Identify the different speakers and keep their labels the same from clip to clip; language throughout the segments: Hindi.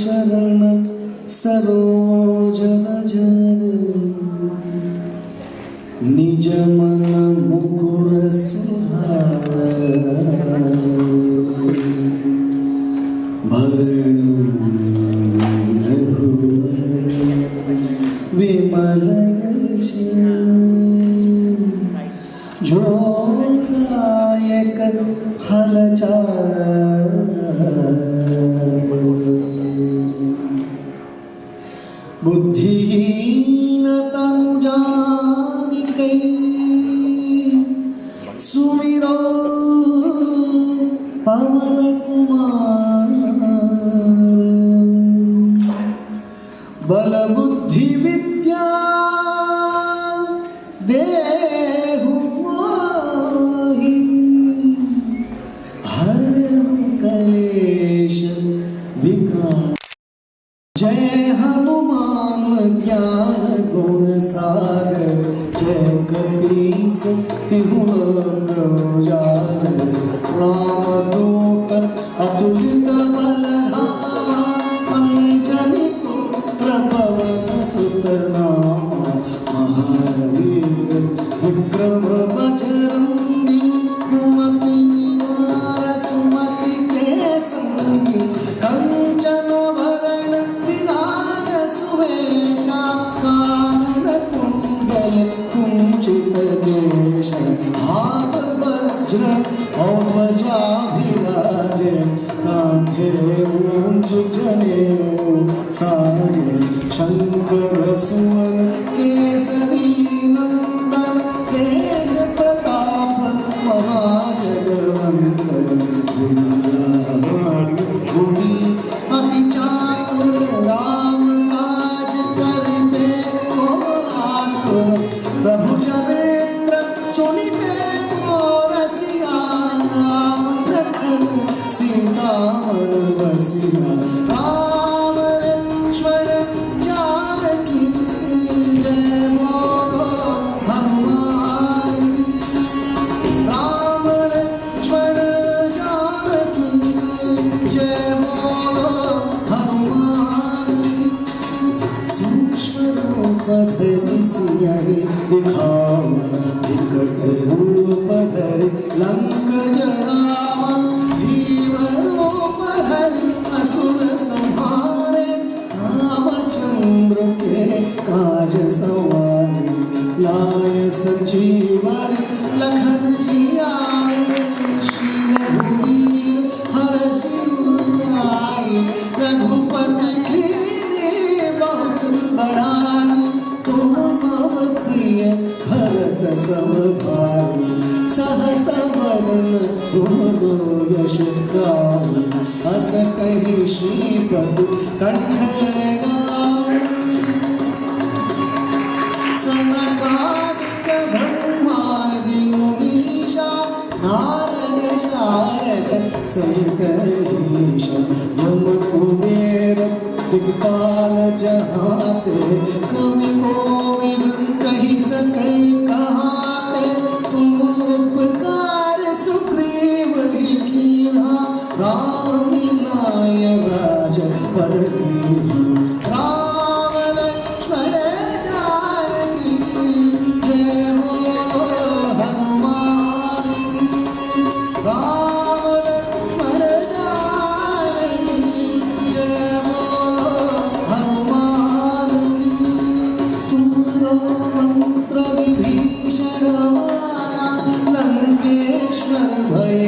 Speaker 1: चरण सरोज रज निज मन मुकुर सुधार भरणु रघुवर विमल यश जो दायक फलचार बुद्धिहीन तनु जानिकै सुमिरो पवन कुमार बल बुद्धि विद्या देहु मोहि हरहु कलेश विकार जय हनुमान ज्ञान गुण सागर जय कपीस तिहु लोक उजागर रामदूत अतुलित बल धामा अंजनी पुत्र पवन सुत नामा महावीर विक्रम बजरंगी कुमति निवार सुमति के संगी कंचन भरण विराज सुवेशा कानन कुंडल कुंचित केश हाथ वज्र और ध्वजा विराजे कांधे मूंज जनेऊ साजे शंकर सुवन केसरी नंदन तेज प्रताप महाजगवंदन विद्यावान अति चातुर राम काज करिबे को आतुर प्रभु चरित्र सुनिबे को रसिया राम लखन सीता मन बसिया राम लक्ष्मण जानकी जय बोलो हनुमान राम लक्ष्मण जानकी जय बोलो हनुमान सूक्ष्म रूप धरि सियहि दिखावा विकट रूप धरि लंक जरावा जीव रूप धरि असुर संहारे रामचंद्र के काज सवारे लाय संजीवन लखन जी आए श्री रघुवीर हरषि उर आए रघुपति कीन्ही बहुत बड़ाई तुम मम प्रिय भरत सम भाई सहस वदन तुम दो यश गाओ अस कहि श्रीपति कंठ लगाओ सनकादिक ब्रह्मादि मुनीषा नारद शारद सहित ईशा यम कुबेर दिक्पाल जहाते कवि कोविद कहि सकै कहाते तुम उपकार सुग्रीव ही कीन्हा राम मिलाय राजपद दीन्हा राम लक्ष्मण जानकी जय बोलो हनुमान राम लक्ष्मण जानकी जय बोलो हनुमान तुमरो मंत्र विभीषण माना लंकेश्वर भय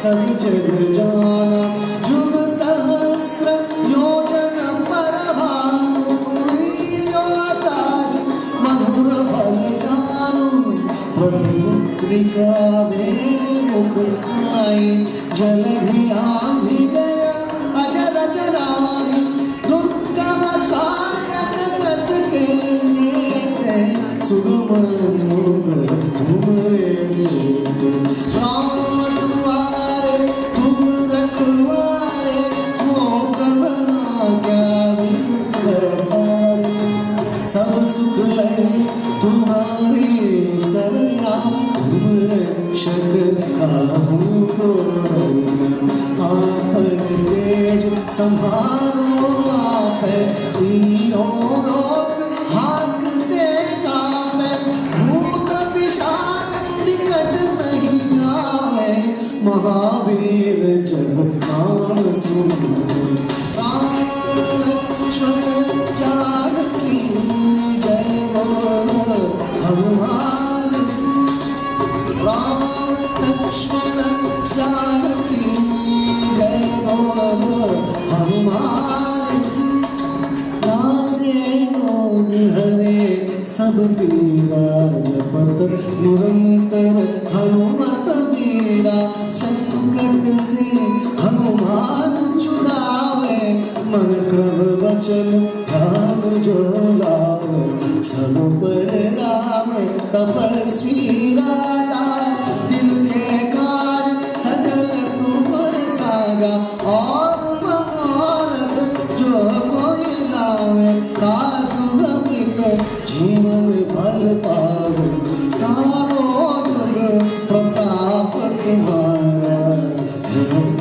Speaker 1: सब जग जाना जुग सहस्र योजन पर भानु लील्योतारि मधुर फल जानु प्रभुमुद्रिका मुख आई जल भिजय अजर चराई दुर्गम काज जगत के लेते सुगम तुमरे नीते राम दुआरे तुम रखवारे मोकन आज्ञा विप्रसारे सब सुख लय तुम्हारी सरना तुम रक्षक काहू को आपन देश संभालो आप है तीनों लोग हाकते कांपे भूत पिशाच निकट नहीं आवे महावीर जब नाम सुनो राम लक्ष्मण जानकी जय बोलो हनुमान राम लक्ष्मण जानकी जय बोलो हनुमान नासे कौन हरे सब पीरा जपत निरंतर हनुमत मीरा संकट से हनुमान छुड़ावे मन क्रम वचन ध्यान जो लावे सब पर राम तपस्वी राजा दिल के काज सकल तुम साजा और मनोरथ जो कोई लावे सुगमित जीवन फल पावे सारो जुग प्रताप तुम्हारा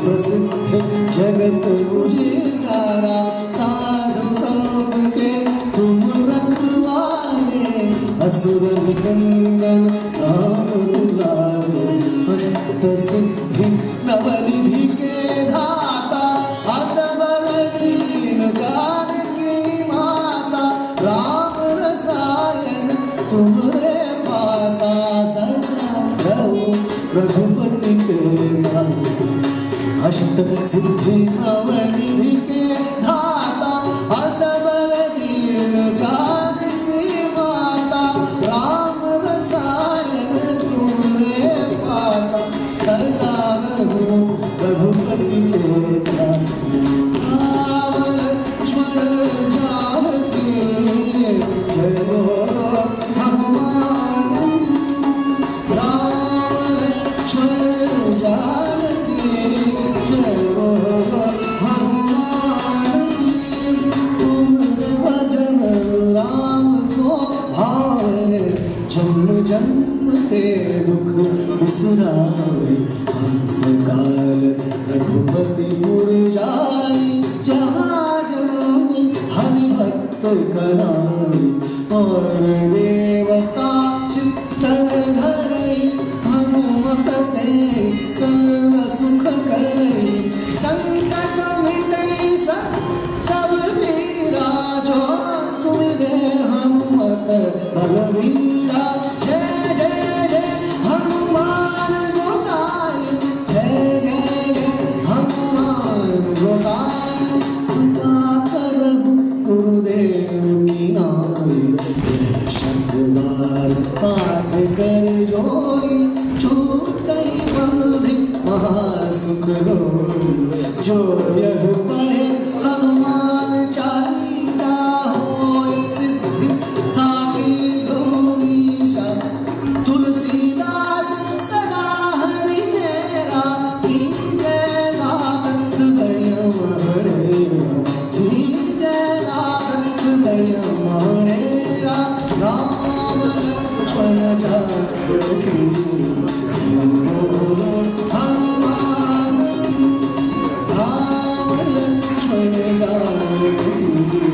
Speaker 1: प्रसिद्ध जगत उजियारा साधु संत के तुम रखवारे असुर निकंदन राम दुलारे अष्ट सिद्धि नवनिधि के धाता असबर दीन जानकी माता राम रसायन तुम्हारे पासा सदा रहो रघुपति के दास अष्ट सिद्धि नवनिधि के धाता असबर दीन जानकी माता राम रसायन तुम्हारे पासा सदा रहो रघुपति के दास राम लक्ष्मण जानकी जय बोलो हनुमान राम लक्ष्मण जानकी जय बोलो हनुमान तुम भजन राम को भावे जन्म जन्म के दुख बिसरावे अंतकाल रघुपति पुर जाई जहाँ जमुनी हरि भक्त कराई और देवता चित्तन धरई हनुमत से सर्व सुख करई संकट मिटई सब पीरा जो सुमिरे हनुमत बलवीरा जय जय जय हनुमान गोसाई जय जय जय हनुमान गोसाई कृपा करहु गुरुदेव की नाई शब्दवार पाठ कर जोई छूटई बंधि महासुख होई जो यह पढ़े हनुमान चालीसा होय सिद्धि साखी गौरीशा तुलसीदास सदा हरि चेरा जय नाथ हृदय मणेरा जय नाथ हृदय मणेरा Ram Lakshman Janaki Hanuman Ram Lakshman Janaki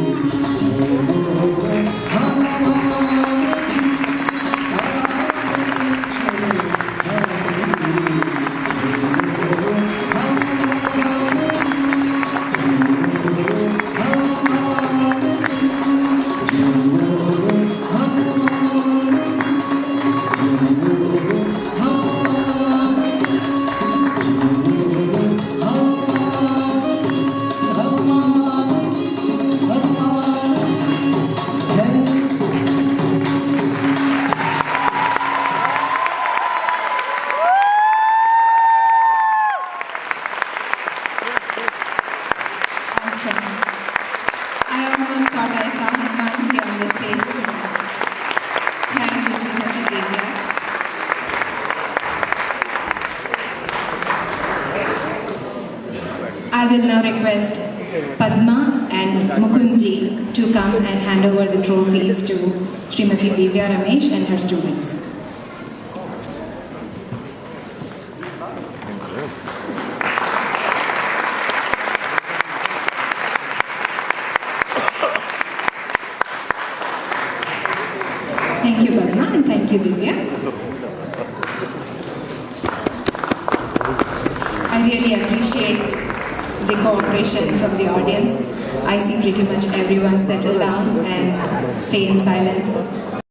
Speaker 2: I will now request Padma and Mukundji to come and hand over the trophies to Srimati Divya Ramesh and her students. Thank you, Padma, and thank you, Divya. I really appreciate the cooperation from the audience. I see pretty much everyone settle down and stay in silence